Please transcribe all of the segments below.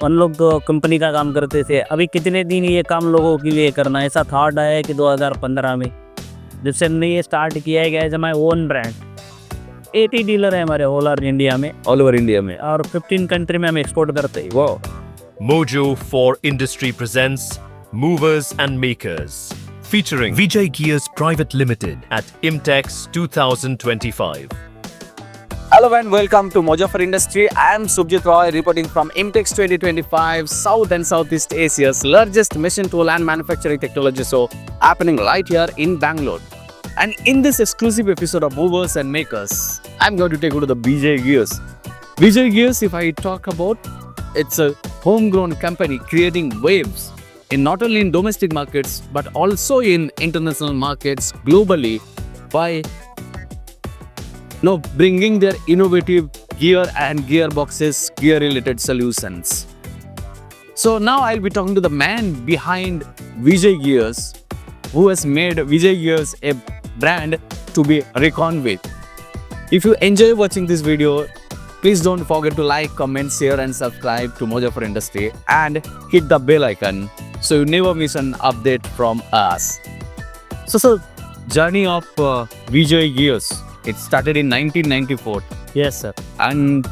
हम लोग तो कंपनी का काम करते थे। अभी कितने दिन ये काम लोगों के लिए करना, ऐसा थॉट आया कि 2015 में जब से हमने ये स्टार्ट किया है as my own brand. 80 dealer है हमारे ऑल ओवर इंडिया में और 15 कंट्री में हम एक्सपोर्ट करते हैं। वो Mojo for Industry presents Movers and Makers, featuring Vijay Gears Private Limited at Imtex 2025. Hello and welcome to Mojo for Industry. I am Subjit Roy reporting from Imtex 2025, South and Southeast Asia's largest machine tool and manufacturing technology show happening right here in Bangalore. And in this exclusive episode of Movers and Makers, I'm going to take you to the Vijay Gears. Vijay Gears, if I talk about, it's a homegrown company creating waves in not only in domestic markets but also in international markets globally by bringing their innovative gear and gearboxes, gear related solutions. So now I'll be talking to the man behind Vijay Gears, who has made Vijay Gears a brand to be reckoned with. If you enjoy watching this video, please don't forget to like, comment, share and subscribe to Mojo for Industry and hit the bell icon so you never miss an update from us. So journey of Vijay Gears, it started in 1994, yes sir. and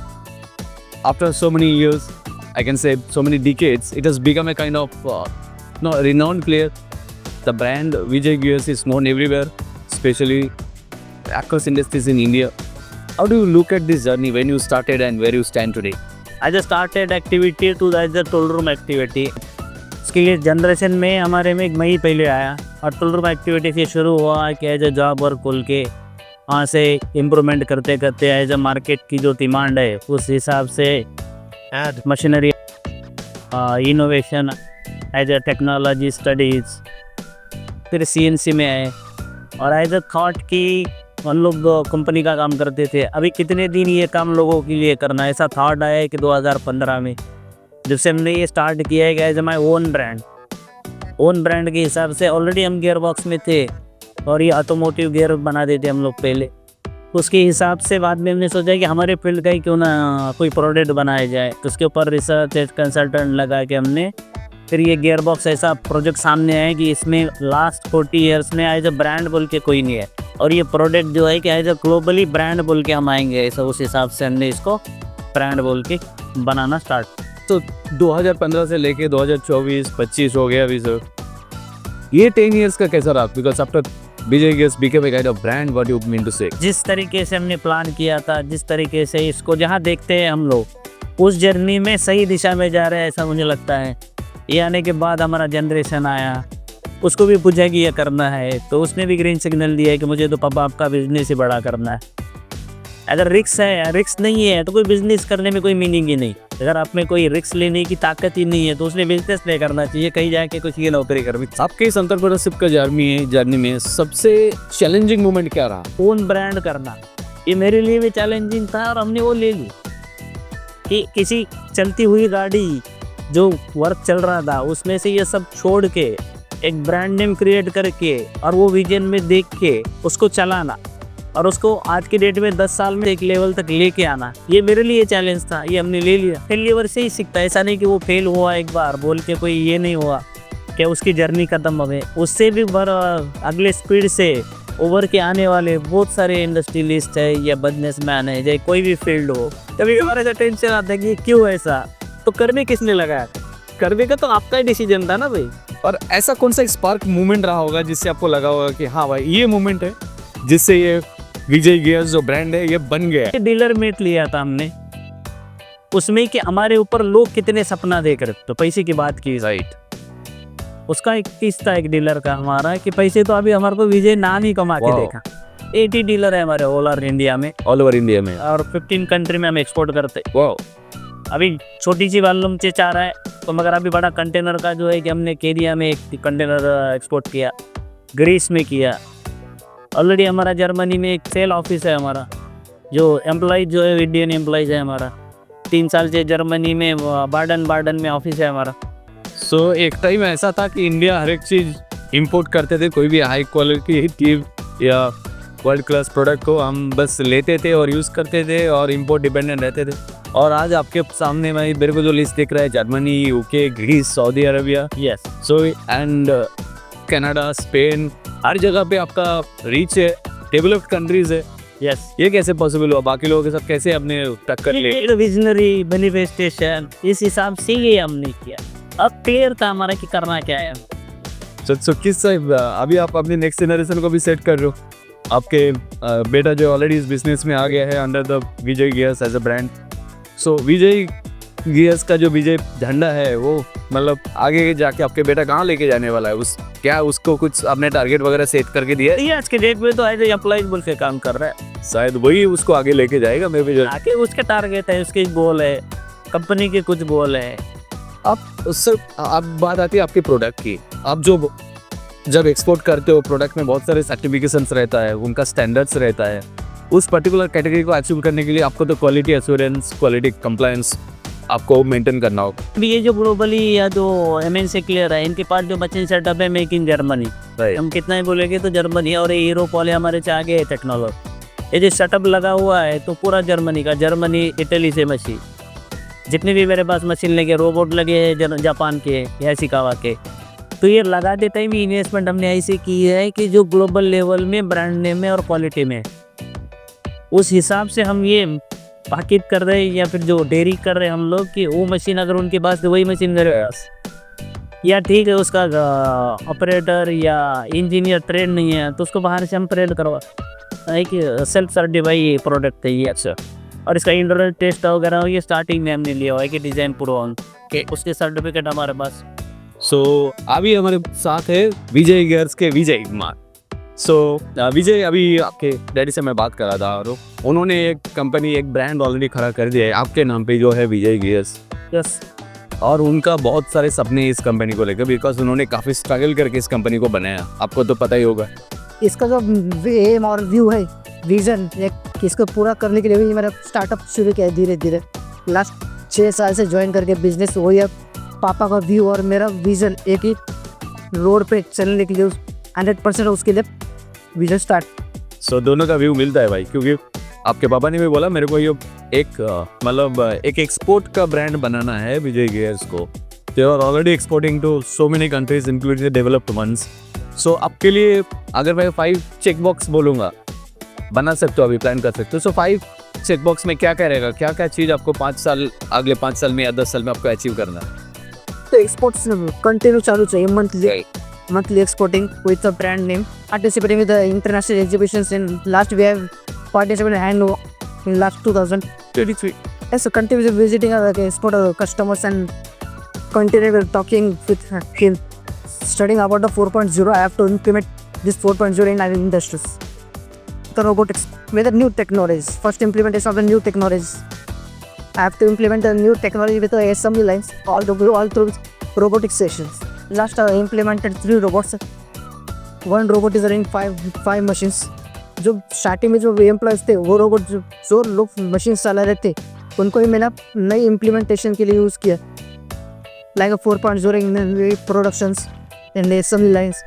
after so many years, I can say so many decades, it has become a kind of renowned player. The brand Vijay Gears is known everywhere, especially across industries in India. How do you look at this journey when you started and where you stand today? As a started activity to as a tool room activity. इसके लिए generation में हमारे में मैं ही पहले आया और tool room activity से शुरू हुआ कि एज अ जॉब वर्क खोल के वहाँ से इम्प्रूवमेंट करते करते एज अ मार्केट की जो डिमांड है उस हिसाब से Add machinery innovation as a technology studies, फिर CNC में आए और एज अ थॉट की हम लोग कंपनी का काम करते थे। अभी कितने दिन ये काम लोगों के लिए करना, ऐसा थॉट आया है कि 2015 में जब से हमने ये स्टार्ट किया है एज माई ओन ब्रांड के हिसाब से ऑलरेडी हम गियर बॉक्स में थे और ये ऑटोमोटिव गियर बना देते हम लोग पहले। उसके हिसाब से बाद में हमने सोचा कि हमारे फील्ड का ही क्यों ना कोई प्रोडक्ट बनाया जाए, तो उसके ऊपर रिसर्च कंसल्टेंट लगा के हमने फिर ये गियर बॉक्स ऐसा प्रोजेक्ट सामने आया कि इसमें लास्ट 40 ईयर्स में एज अ ब्रांड बोल के कोई नहीं है और ये प्रोडक्ट जो है कि एज अ ग्लोबली ब्रांड बोल के हम आएंगे, ऐसा उस हिसाब से हमने इसको ब्रांड बोल के बनाना स्टार्ट। तो 2015 से लेके 2024-25 हो गया अभी सर। ये 10 years का कैसा रहा? Because after Vijay Gears became a kind of brand, what you mean to say? जिस तरीके से हमने प्लान किया था, जिस तरीके से इसको जहाँ देखते हैं हम लोग उस जर्नी में सही दिशा में जा रहे हैं ऐसा मुझे लगता है। ये आने के बाद हमारा जनरेशन आया, उसको भी पूछा कि ये करना है तो उसने भी ग्रीन सिग्नल दिया है कि मुझे तो पापा आपका बिजनेस ही बड़ा करना है। अगर रिक्स नहीं है तो कोई बिजनेस करने में कोई मीनिंग ही नहीं। अगर आप में कोई रिक्स लेने की ताकत ही नहीं है तो उसने बिजनेस नहीं करना चाहिए, कहीं जाके कुछ ये नौकरी करनी। आपके इस एंटरप्रेन्योरशिप का जर्नी में सबसे चैलेंजिंग मोमेंट क्या रहा? ओन ब्रांड करना, ये मेरे लिए भी चैलेंजिंग था और हमने वो ले ली कि किसी चलती हुई गाड़ी जो वर्क चल रहा था उसमें से ये सब छोड़ के एक ब्रांड नेम क्रिएट करके और वो विजन में देख के उसको चलाना और उसको आज की डेट में 10 साल में एक लेवल तक लेके आना, ये मेरे लिए चैलेंज था। ये हमने ले लिया। फेलियर से ही सीखता है, ऐसा नहीं कि वो फेल हुआ एक बार बोल के कोई ये नहीं हुआ कि उसकी जर्नी खत्म हो गई। उससे भी अगले स्पीड से ओवर के आने वाले बहुत सारे इंडस्ट्रियलिस्ट है या बिजनेसमैन है, चाहे कोई भी फील्ड हो। कभी हमारे ऐसा टेंशन आता है कि क्यों ऐसा, तो करने किसने लगाया? करने का तो आपका ही डिसीजन था ना भाई। और ऐसा कौन सा स्पार्क मूवमेंट रहा होगा जिससे आपको लगा होगा कि हाँ भाई ये मूवमेंट है जिससे ये विजय गियर्स जो ब्रांड है ये बन गया है? डीलर मीट लिया था हमने, उसमें कि हमारे ऊपर लोग कितने सपना देख रहे, तो पैसे की बात की राइट। उसका एक किस था एक डीलर का हमारा कि पैसे तो अभी हमारे को विजय नाम ही कमा के देखा। 80 डीलर है हमारे ऑल ओवर इंडिया में और 15 कंट्री में हम एक्सपोर्ट करते। अभी छोटी सी वॉल्यूम से चाह रहा है तो मगर अभी बड़ा कंटेनर का जो है कि हमने केरिया में एक कंटेनर एक्सपोर्ट किया, ग्रीस में किया। ऑलरेडी हमारा जर्मनी में एक सेल ऑफिस है हमारा, जो एम्प्लॉइज जो है इंडियन एम्प्लॉइज है हमारा। 3 साल से जर्मनी में बार्डन में ऑफिस है हमारा। सो एक टाइम ऐसा था कि इंडिया हर एक चीज़ इंपोर्ट करते थे, कोई भी हाई क्वालिटी की या वर्ल्ड क्लास प्रोडक्ट को हम बस लेते थे और यूज़ करते थे और इंपोर्ट डिपेंडेंट रहते थे। और आज आपके सामने भाई मेरे को जो लिस्ट दिख रहा है, Germany, UK, Greece, Saudi Arabia, yes so and Canada, Spain, हर जगह पे आपका रीच है, डेवलप्ड कंट्रीज है। यस ये कैसे पॉसिबल हुआ? बाकी लोगों के साथ कैसे आपने टक्कर ले? विजनरी मैनिफेस्टेशन, इस हिसाब से ये हमने किया। अब क्लियर था हमारा कि करना क्या है। सो किस अभी आप अपने नेक्स्ट जनरेशन को भी सेट कर रहे हो? आपके बेटा जो ऑलरेडी इस बिजनेस में आ गया है under the Vijay Gears as a brand. So Vijay Gears का जो विजय झंडा है वो मतलब आगे जाके आपके बेटा कहाँ लेके जाने वाला है? क्या उसको कुछ आपने टारगेट वगैरह सेट करके दिया है? ये आज के डेट में तो एज एम्प्लॉइज बोल के काम कर रहा है। शायद वही उसको आगे लेके जाएगा। मे भी आगे उसके टारगेट है, उसके गोल है, कंपनी के कुछ गोल है। आप सर, अब बात आती है आपके प्रोडक्ट की। आप जब एक्सपोर्ट करते हो प्रोडक्ट में बहुत सारे सर्टिफिकेशंस रहता है, उनका स्टैंडर्ड्स रहता है। उस पर्टिकुलर कैटेगरी को अचीव करने के लिए आपको तो क्वालिटी एश्योरेंस, क्वालिटी कंप्लायंस आपको मेंटेन करना होगा। अभी ये जो ग्लोबली या जो MNC क्लियर है, इनके पास जो मशीन सेटअप है मेक इन जर्मनी। हम कितना ही बोलेंगे तो जर्मनी, और ये यूरोप वाले हमारे से आगे है टेक्नोलॉजी। ये जो सेटअप लगा हुआ है तो पूरा जर्मनी का, जर्मनी इटली से मशीन, जितने भी मेरे पास मशीन लगे, रोबोट लगे हैं जापान के या शिकावा के। तो ये लगा देते ही भी इन्वेस्टमेंट हमने ऐसे की है कि जो ग्लोबल लेवल में ब्रांड नेम में और क्वालिटी में, उस हिसाब से हम ये पाकिट कर रहे हैं या फिर जो डेयरी कर रहे हैं हम लोग कि वो मशीन अगर उनके पास तो वही मशीन मेरे पास, या ठीक है उसका ऑपरेटर या इंजीनियर ट्रेन नहीं है तो उसको बाहर से हम ट्रेन करवा, एक सेल्फ सर्टिफाई प्रोडक्ट है ये। अच्छा, और इसका इंटरनल टेस्ट वगैरह ये स्टार्टिंग में हमने लिया हुआ है कि डिज़ाइन प्रो के, उसके सर्टिफिकेट हमारे पास। सो अभी हमारे साथ है विजय गियर्स के विजय कुमार। सो विजय, अभी आपके डैडी से मैं बात कर रहा था और उन्होंने एक कंपनी, एक ब्रांड ऑलरेडी खड़ा कर दिया है आपके नाम पे जो है विजय गियर्स। यस, और उनका बहुत सारे सपने इस कंपनी को लेकर, बिकॉज उन्होंने काफ़ी स्ट्रगल करके इस कंपनी को बनाया, आपको तो पता ही होगा। इसका जो एम और व्यू है, विजन, एक इसको पूरा करने के लिए भी मैंने स्टार्टअप शुरू किया है धीरे धीरे। लास्ट 6 साल से ज्वाइन करके बिजनेस वही है। पापा का व्यू और मेरा विजन एक ही रोड पे चलने के लिए 100% उसके लिए विजन स्टार्ट। सो दोनों का व्यू मिलता है भाई, क्योंकि आपके पापा ने भी बोला मेरे को ये एक मतलब एक एक्सपोर्ट का ब्रांड बनाना है विजय गियर्स को। They are already exporting to so many countries including the developed ones. So आपके लिए अगर मैं 5 चेक बॉक्स बोलूँगा, बना सकते हो, अभी प्लान कर सकते हो। सो 5 चेक बॉक्स में क्या क्या रहेगा, क्या क्या चीज़ आपको 5 साल, अगले 5 साल में या 10 साल में आपको अचीव करना है? तो एक्सपोर्ट्स कंटिन्यू चालू चाहिए, monthly exporting with a brand name, participating with the international exhibitions. In last we have participated in in last 2023. Yes, so continue visiting our export customers and continue talking with him, studying about the 4.0. I have to implement this 4.0 in our industries. The robotics with the new technologies, first implementation of the new technologies. I have to implement the new technology with the assembly lines all through robotic sessions. Last I implemented 3 robots. 1 robot is running 5 machines. जो starting में जो employees थे वो robot जो लोग machine चला रहे थे उनको ही मैंने नई इम्प्लीमेंटेशन के लिए यूज़ किया, like 4.0 in productions and assembly lines.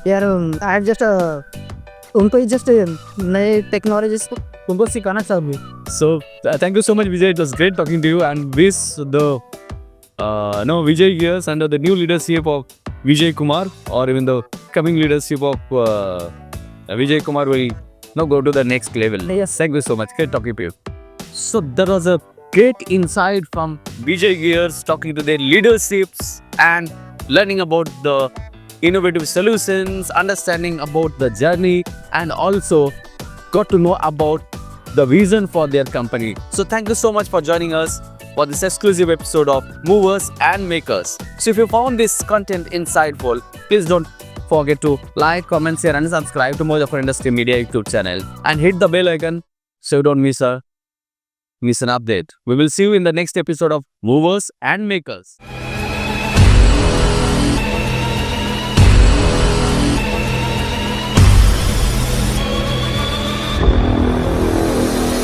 यार आई हैव जस्ट उनको ही जस्ट नए टेक्नोलॉजीज उनको सिखाना चाहूँगी। So thank you so much, Vijay. It was great talking to you, and wish the Vijay Gears under the new leadership of Vijay Kumar, or even the coming leadership of Vijay Kumar will go to the next level. Yes. Thank you so much. Great talking to you. So that was a great insight from Vijay Gears, talking to their leaderships and learning about the innovative solutions, understanding about the journey, and also got to know about the vision for their company. So thank you so much for joining us for this exclusive episode of Movers and Makers. So if you found this content insightful, please don't forget to like, comment, share and subscribe to Moja for Industry Media YouTube channel, and hit the bell icon so you don't miss an update. We will see you in the next episode of Movers and Makers.